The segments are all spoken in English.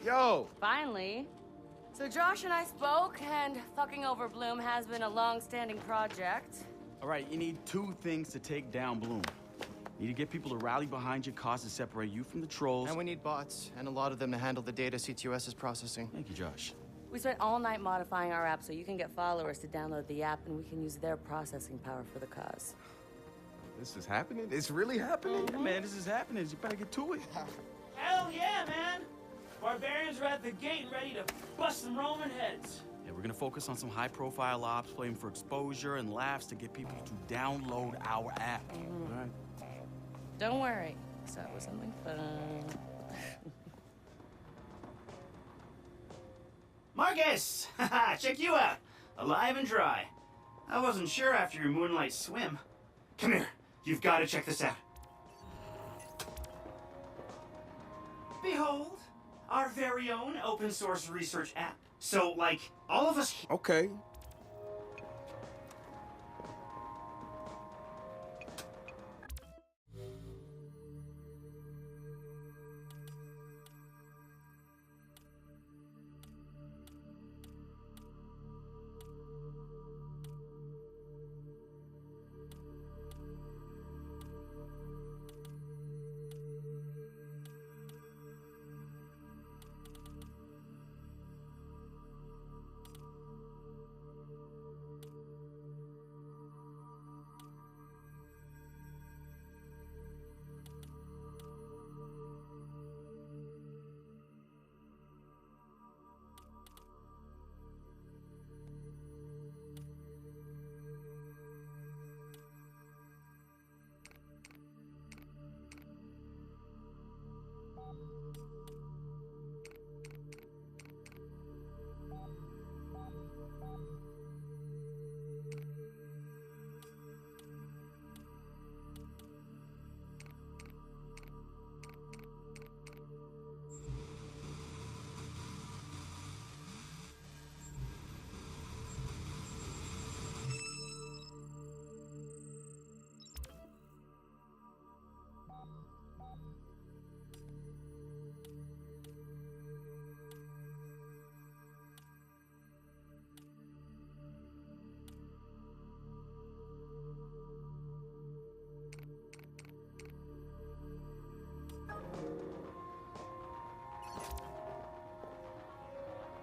Yo! Finally. So Josh and I spoke, and fucking over Bloom has been a long-standing project. All right, you need two things to take down Bloom. You need to get people to rally behind your cause to separate you from the trolls. And we need bots, and a lot of them to handle the data CTOS is processing. Thank you, Josh. We spent all night modifying our app so you can get followers to download the app, and we can use their processing power for the cause. This is happening? It's really happening? Yeah, man, this is happening. You better get to it. Hell yeah, man! Barbarians are at the gate and ready to bust some Roman heads. Yeah, we're gonna focus on some high-profile ops, playing for exposure and laughs to get people to download our app. All right. Don't worry. So it was something fun. Marcus! Haha, check you out. Alive and dry. I wasn't sure after your moonlight swim. Come here. You've got to check this out. Behold, our very own open source research app. So, like, all of us... Okay.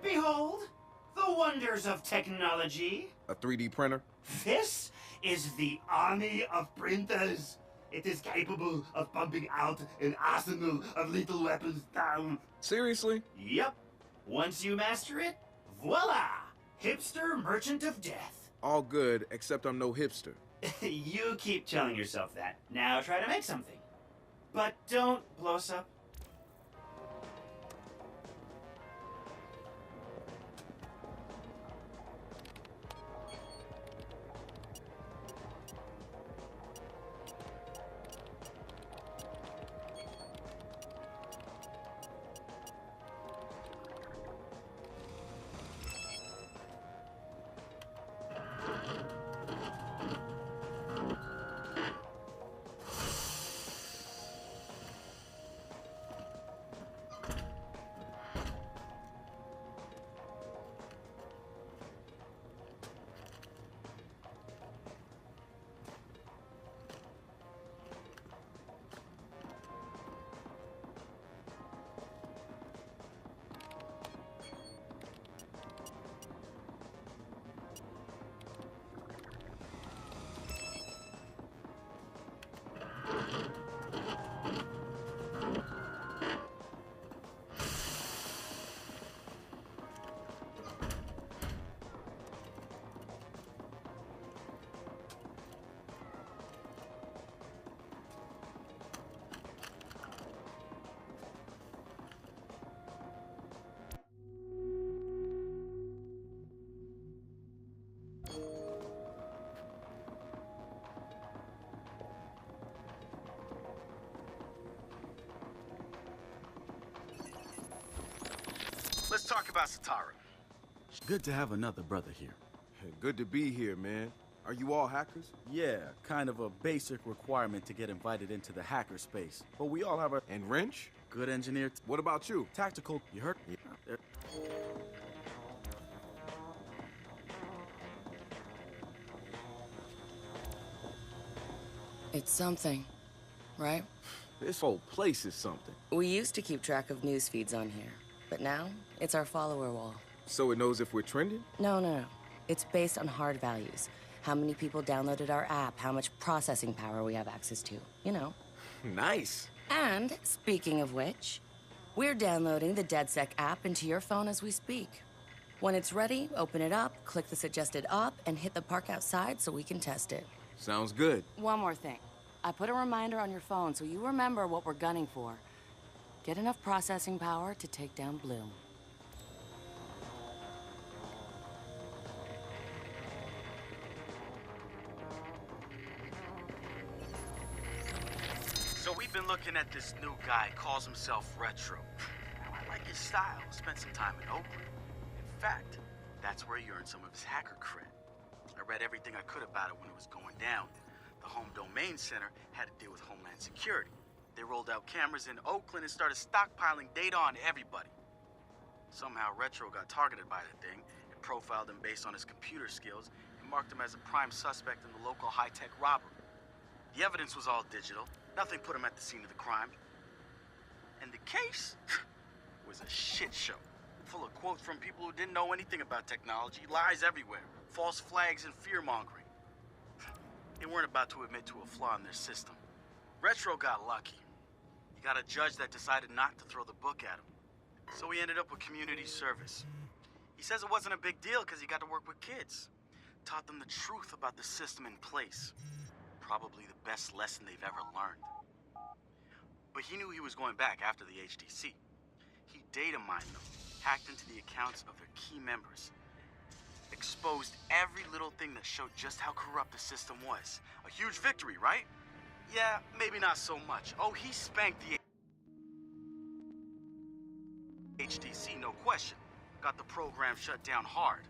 Behold, the wonders of technology. A 3D printer? This is the army of printers. It is capable of pumping out an arsenal of lethal weapons down. Seriously? Yep. Once you master it, voila! Hipster merchant of death. All good, except I'm no hipster. You keep telling yourself that. Now try to make something. But don't blow us up. Let's talk about Sitara. Good to have another brother here. Good to be here, man. Are you all hackers? Yeah, kind of a basic requirement to get invited into the hacker space. But we all have our... And Wrench? Good engineer. What about you? Tactical. You heard? Yeah. It's something, right? This whole place is something. We used to keep track of news feeds on here, but now it's our follower wall. So it knows if we're trending? No. It's based on hard values. How many people downloaded our app, how much processing power we have access to, you know. Nice. And, speaking of which, we're downloading the DedSec app into your phone as we speak. When it's ready, open it up, click the suggested op, and hit the park outside so we can test it. Sounds good. One more thing. I put a reminder on your phone so you remember what we're gunning for. Get enough processing power to take down Bloom. So we've been looking at this new guy, calls himself Retro. I like his style. Spent some time in Oakland. In fact, that's where he earned some of his hacker cred. I read everything I could about it when it was going down. The Home Domain Center had to deal with Homeland Security. They rolled out cameras in Oakland and started stockpiling data on everybody. Somehow Retro got targeted by the thing and profiled him based on his computer skills and marked him as a prime suspect in the local high-tech robbery. The evidence was all digital. Nothing put him at the scene of the crime. And the case was a shit show, full of quotes from people who didn't know anything about technology, lies everywhere, false flags and fear-mongering. They weren't about to admit to a flaw in their system. Retro got lucky. He got a judge that decided not to throw the book at him. So he ended up with community service. He says it wasn't a big deal because he got to work with kids. Taught them the truth about the system in place. Probably the best lesson they've ever learned. But he knew he was going back after the HDC. He data mined them, hacked into the accounts of their key members, exposed every little thing that showed just how corrupt the system was. A huge victory, right? Yeah, maybe not so much. Oh, he spanked the HDC, no question. Got the program shut down hard.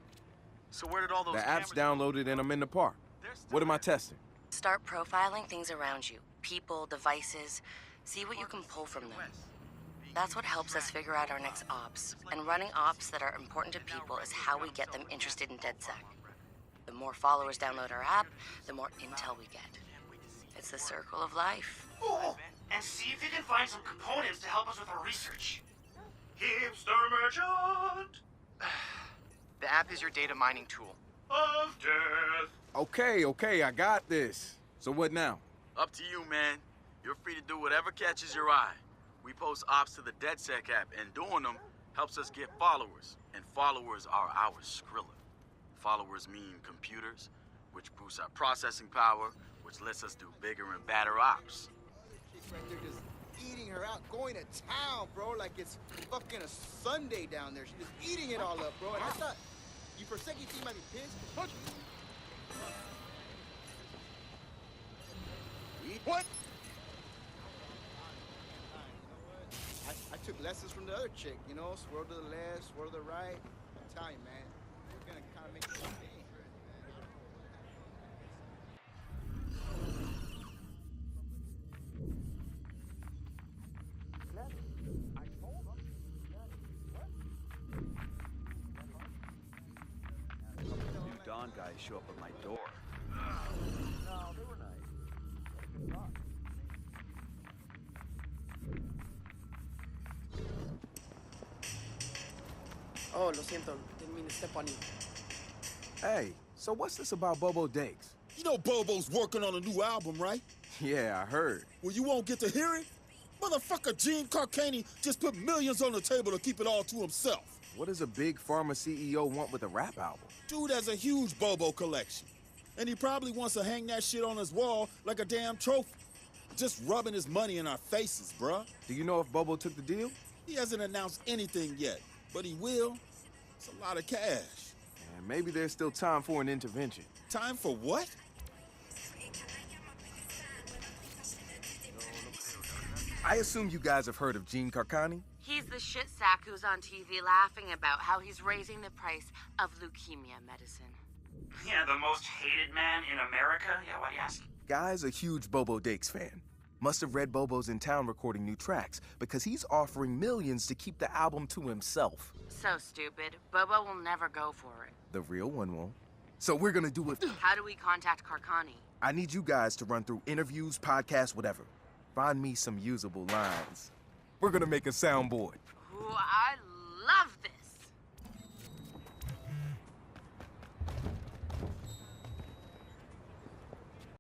So where did all those The app's cameras go? downloaded and I'm in the park. What am I testing? Start profiling things around you. People, devices. See what you can pull from them. That's what helps us figure out our next ops. And running ops that are important to people is how we get them interested in DedSec. The more followers download our app, the more intel we get. It's the circle of life. Oh, and see if you can find some components to help us with our research. Hipster merchant The app is your data mining tool. of death. Okay, I got this. So what now? Up to you, man. You're free to do whatever catches your eye. We post ops to the DedSec app, and doing them helps us get followers. And followers are our Skrilla. Followers mean computers, which boosts our processing power, which lets us do bigger and badder ops. Right there just eating her out, going to town, bro, like it's fucking a Sunday down there. She's just eating it all up, bro. And I thought, you for a second you think you might be pissed? Don't you? What? I took lessons from the other chick, you know, swirl to the left, swirl to the right. I'm telling you, man, we're gonna kind of make it one thing. New Dawn guys show up at my door. Oh, lo siento. Didn't mean to step on you. Hey, so what's this about Bobo Dakes? You know Bobo's working on a new album, right? Yeah, I heard. Well, you won't get to hear it? Motherfucker Gene Carcani just put millions on the table to keep it all to himself. What does a big pharma CEO want with a rap album? Dude has a huge Bobo collection. And he probably wants to hang that shit on his wall like a damn trophy. Just rubbing his money in our faces, bruh. Do you know if Bobo took the deal? He hasn't announced anything yet, but he will. It's a lot of cash. And maybe there's still time for an intervention. Time for what? I assume you guys have heard of Gene Carcani? He's the shit sack who's on TV laughing about how he's raising the price of leukemia medicine. Yeah, the most hated man in America? Yeah, why do you ask? Guy's a huge Bobo Dakes fan. Must have read Bobo's in town recording new tracks, because he's offering millions to keep the album to himself. So stupid. Bobo will never go for it. The real one won't. So we're gonna do it. How do we contact Carcani? I need you guys to run through interviews, podcasts, whatever. Find me some usable lines. We're gonna make a soundboard. Ooh, I